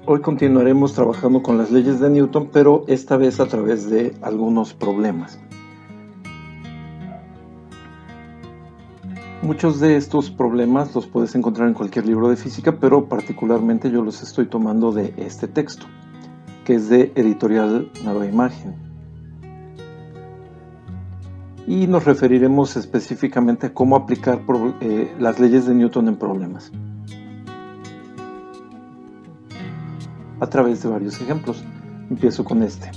Hoy continuaremos trabajando con las leyes de Newton, pero esta vez a través de algunos problemas. Muchos de estos problemas los puedes encontrar en cualquier libro de física, pero particularmente yo los estoy tomando de este texto, que es de Editorial Nueva Imagen. Y nos referiremos específicamente a cómo aplicar las leyes de Newton en problemas, a través de varios ejemplos. Empiezo con este.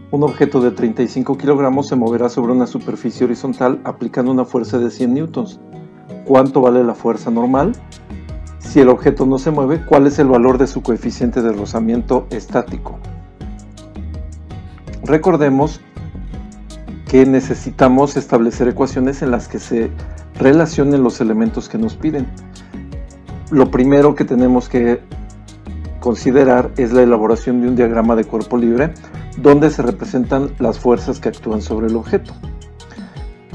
Un objeto de 35 kilogramos se moverá sobre una superficie horizontal aplicando una fuerza de 100 newtons. ¿Cuánto vale la fuerza normal? Si el objeto no se mueve, ¿cuál es el valor de su coeficiente de rozamiento estático? Recordemos que necesitamos establecer ecuaciones en las que se relacionen los elementos que nos piden. Lo primero que tenemos que considerar es la elaboración de un diagrama de cuerpo libre donde se representan las fuerzas que actúan sobre el objeto.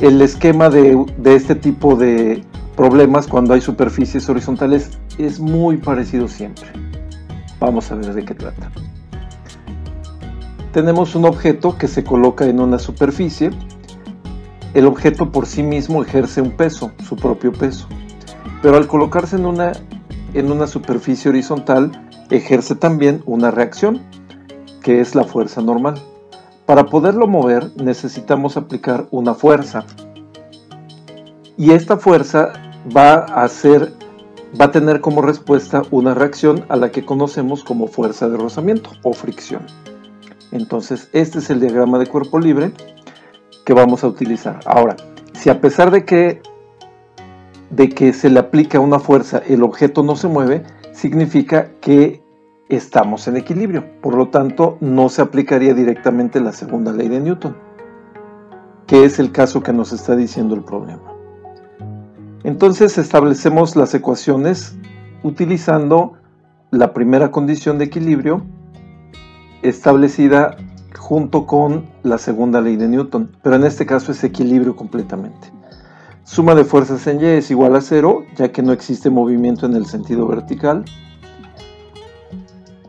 El esquema de este tipo de problemas cuando hay superficies horizontales es muy parecido siempre. Vamos a ver de qué trata. Tenemos un objeto que se coloca en una superficie. El objeto por sí mismo ejerce un peso, su propio peso, pero al colocarse en una superficie horizontal ejerce también una reacción, que es la fuerza normal. Para poderlo mover necesitamos aplicar una fuerza, y esta fuerza va a tener como respuesta una reacción a la que conocemos como fuerza de rozamiento o fricción. Entonces este es el diagrama de cuerpo libre que vamos a utilizar. Ahora, si a pesar de que se le aplica una fuerza el objeto no se mueve, significa que estamos en equilibrio. Por lo tanto, no se aplicaría directamente la segunda ley de Newton, que es el caso que nos está diciendo el problema. Entonces establecemos las ecuaciones utilizando la primera condición de equilibrio establecida junto con la segunda ley de Newton, pero en este caso es equilibrio completamente. Suma de fuerzas en Y es igual a 0, ya que no existe movimiento en el sentido vertical.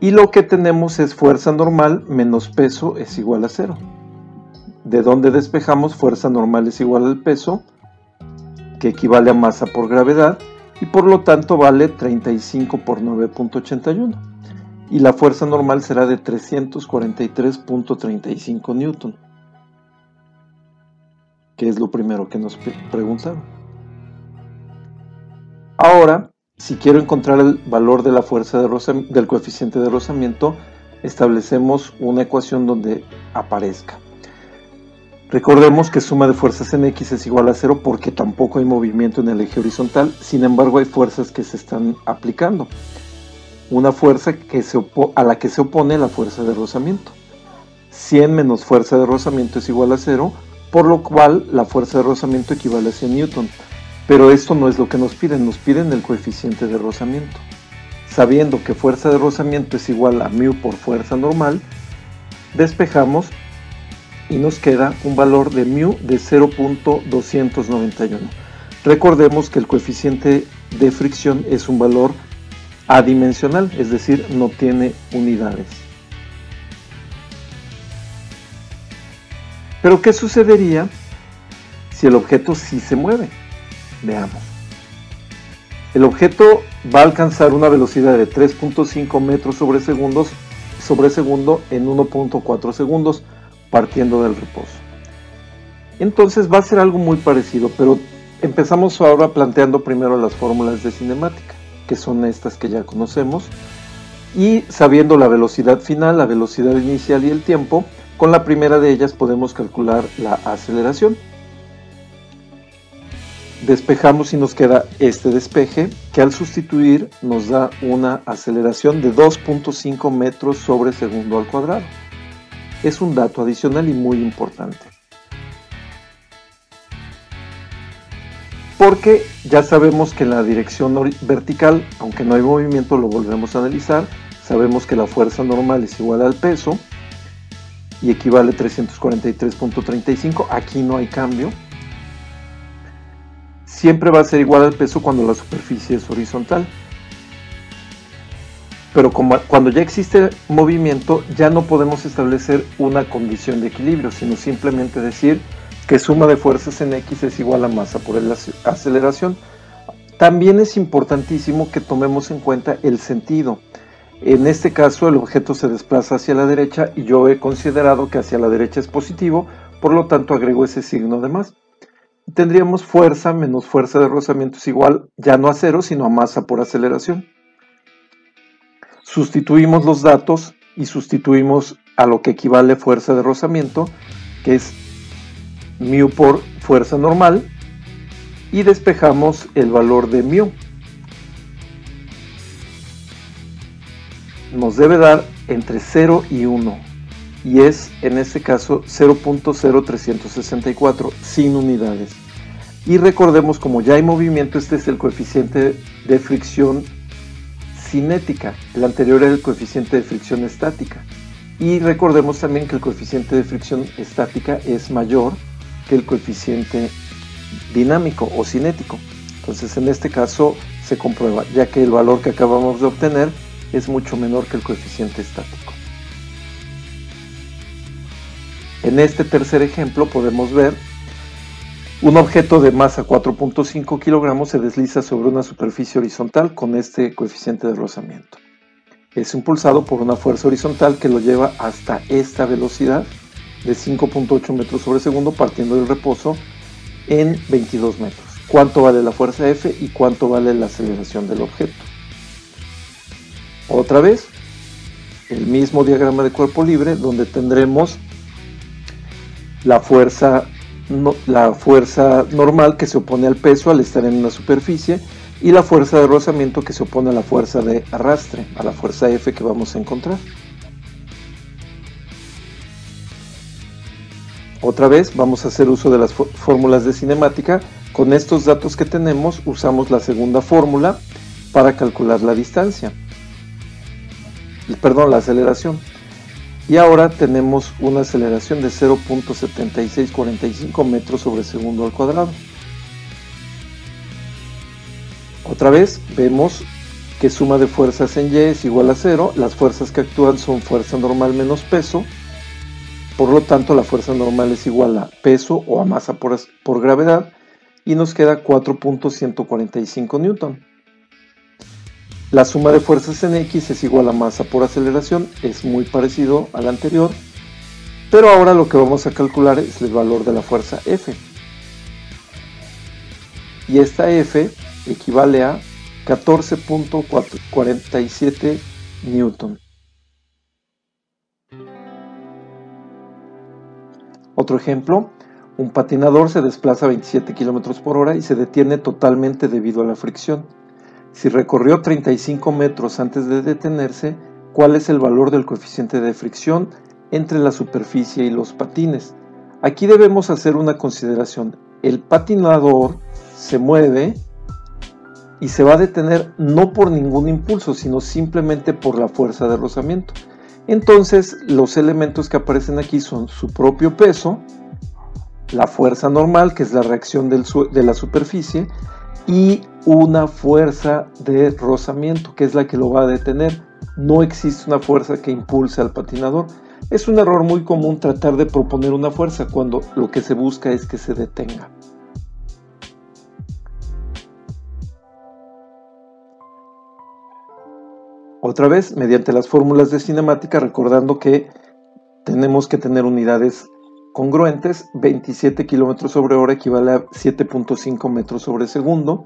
Y lo que tenemos es fuerza normal menos peso es igual a 0. De donde despejamos fuerza normal es igual al peso, que equivale a masa por gravedad, y por lo tanto vale 35 por 9.81. Y la fuerza normal será de 343.35 newton, que es lo primero que nos preguntaron. Ahora, si quiero encontrar el valor de la fuerza del coeficiente de rozamiento, establecemos una ecuación donde aparezca. Recordemos que suma de fuerzas en X es igual a 0 porque tampoco hay movimiento en el eje horizontal, sin embargo hay fuerzas que se están aplicando. Una fuerza a la que se opone la fuerza de rozamiento. 100 menos fuerza de rozamiento es igual a 0, por lo cual la fuerza de rozamiento equivale a 100 newton. Pero esto no es lo que nos piden el coeficiente de rozamiento. Sabiendo que fuerza de rozamiento es igual a μ por fuerza normal, despejamos y nos queda un valor de μ de 0.291. Recordemos que el coeficiente de fricción es un valor adimensional, es decir, no tiene unidades. Pero ¿qué sucedería si el objeto sí se mueve? Veamos. El objeto va a alcanzar una velocidad de 3.5 metros sobre segundo en 1.4 segundos, partiendo del reposo. Entonces va a ser algo muy parecido, pero empezamos ahora planteando primero las fórmulas de cinemática, que son estas que ya conocemos, y sabiendo la velocidad final, la velocidad inicial y el tiempo, con la primera de ellas podemos calcular la aceleración. Despejamos y nos queda este despeje, que al sustituir nos da una aceleración de 2.5 metros sobre segundo al cuadrado. Es un dato adicional y muy importante, porque ya sabemos que en la dirección vertical, aunque no hay movimiento, lo volvemos a analizar, sabemos que la fuerza normal es igual al peso y equivale a 343.35, aquí no hay cambio. Siempre va a ser igual al peso cuando la superficie es horizontal. Pero cuando ya existe movimiento, ya no podemos establecer una condición de equilibrio, sino simplemente decir que suma de fuerzas en X es igual a masa por aceleración. También es importantísimo que tomemos en cuenta el sentido. En este caso, el objeto se desplaza hacia la derecha y yo he considerado que hacia la derecha es positivo, por lo tanto agrego ese signo de más. Tendríamos fuerza menos fuerza de rozamiento es igual ya no a cero, sino a masa por aceleración. Sustituimos los datos y sustituimos a lo que equivale fuerza de rozamiento, que es μ por fuerza normal, y despejamos el valor de μ. Nos debe dar entre 0 y 1, y es en este caso 0.0364, sin unidades. Y recordemos, como ya hay movimiento, este es el coeficiente de fricción cinética, el anterior era el coeficiente de fricción estática. Y recordemos también que el coeficiente de fricción estática es mayor que el coeficiente dinámico o cinético. Entonces en este caso se comprueba, ya que el valor que acabamos de obtener es mucho menor que el coeficiente estático. En este tercer ejemplo podemos ver un objeto de masa 4.5 kilogramos se desliza sobre una superficie horizontal con este coeficiente de rozamiento. Es impulsado por una fuerza horizontal que lo lleva hasta esta velocidad de 5.8 metros sobre segundo partiendo del reposo en 22 metros. ¿Cuánto vale la fuerza F y cuánto vale la aceleración del objeto? Otra vez, el mismo diagrama de cuerpo libre donde tendremos la fuerza normal que se opone al peso al estar en una superficie y la fuerza de rozamiento que se opone a la fuerza de arrastre, a la fuerza F que vamos a encontrar. Otra vez vamos a hacer uso de las fórmulas de cinemática. Con estos datos que tenemos usamos la segunda fórmula para calcular la distancia. La aceleración. Y ahora tenemos una aceleración de 0.7645 metros sobre segundo al cuadrado. Otra vez vemos que suma de fuerzas en Y es igual a 0. Las fuerzas que actúan son fuerza normal menos peso. Por lo tanto, la fuerza normal es igual a peso o a masa por gravedad. Y nos queda 4.145 newton. La suma de fuerzas en X es igual a masa por aceleración, es muy parecido al anterior, pero ahora lo que vamos a calcular es el valor de la fuerza F. Y esta F equivale a 14.47 newton. Otro ejemplo, un patinador se desplaza a 27 km por hora y se detiene totalmente debido a la fricción. Si recorrió 35 metros antes de detenerse, ¿cuál es el valor del coeficiente de fricción entre la superficie y los patines? Aquí debemos hacer una consideración. El patinador se mueve y se va a detener no por ningún impulso, sino simplemente por la fuerza de rozamiento. Entonces, los elementos que aparecen aquí son su propio peso, la fuerza normal, que es la reacción de la superficie, y una fuerza de rozamiento, que es la que lo va a detener. No existe una fuerza que impulse al patinador. Es un error muy común tratar de proponer una fuerza cuando lo que se busca es que se detenga. Otra vez, mediante las fórmulas de cinemática, recordando que tenemos que tener unidades congruentes. 27 km sobre hora equivale a 7.5 metros sobre segundo.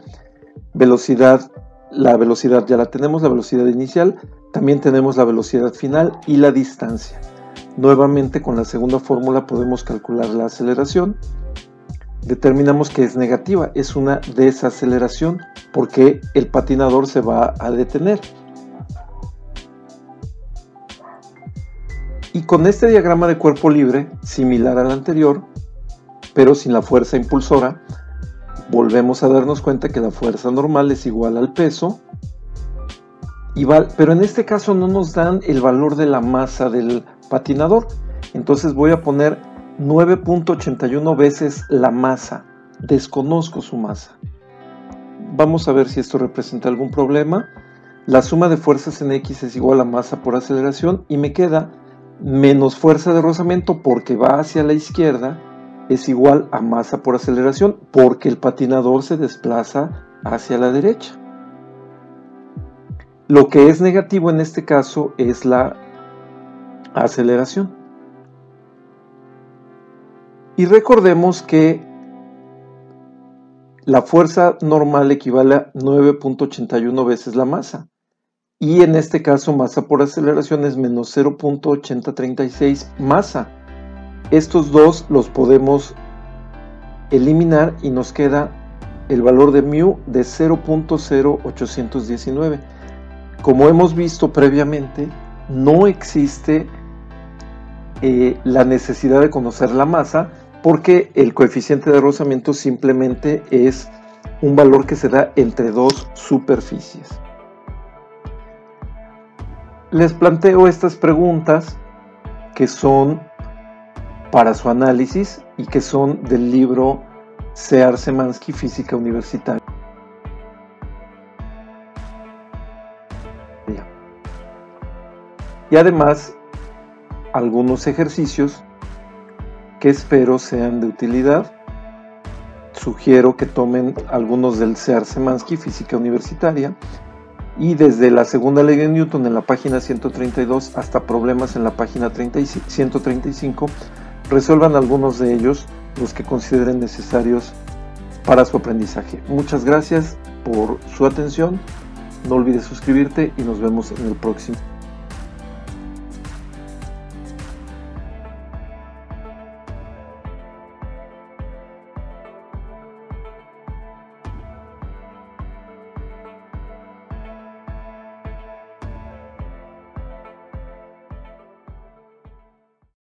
Velocidad, la velocidad ya la tenemos, la velocidad inicial. También tenemos la velocidad final y la distancia. Nuevamente, con la segunda fórmula podemos calcular la aceleración. Determinamos que es negativa, es una desaceleración porque el patinador se va a detener. Y con este diagrama de cuerpo libre, similar al anterior, pero sin la fuerza impulsora, volvemos a darnos cuenta que la fuerza normal es igual al peso, pero en este caso no nos dan el valor de la masa del patinador. Entonces voy a poner 9.81 veces la masa. Desconozco su masa. Vamos a ver si esto representa algún problema. La suma de fuerzas en X es igual a masa por aceleración y me queda menos fuerza de rozamiento porque va hacia la izquierda es igual a masa por aceleración porque el patinador se desplaza hacia la derecha. Lo que es negativo en este caso es la aceleración. Y recordemos que la fuerza normal equivale a 9.81 veces la masa. Y en este caso masa por aceleración es menos 0.8036 masa. Estos dos los podemos eliminar y nos queda el valor de mu de 0.0819. Como hemos visto previamente, no existe la necesidad de conocer la masa porque el coeficiente de rozamiento simplemente es un valor que se da entre dos superficies. Les planteo estas preguntas que son para su análisis y que son del libro Cear-Szymanski, Física Universitaria. Y además algunos ejercicios que espero sean de utilidad. Sugiero que tomen algunos del Cear-Szymanski, Física Universitaria, y desde la segunda ley de Newton en la página 132 hasta problemas en la página 135, resuelvan algunos de ellos, los que consideren necesarios para su aprendizaje. Muchas gracias por su atención, no olvides suscribirte y nos vemos en el próximo.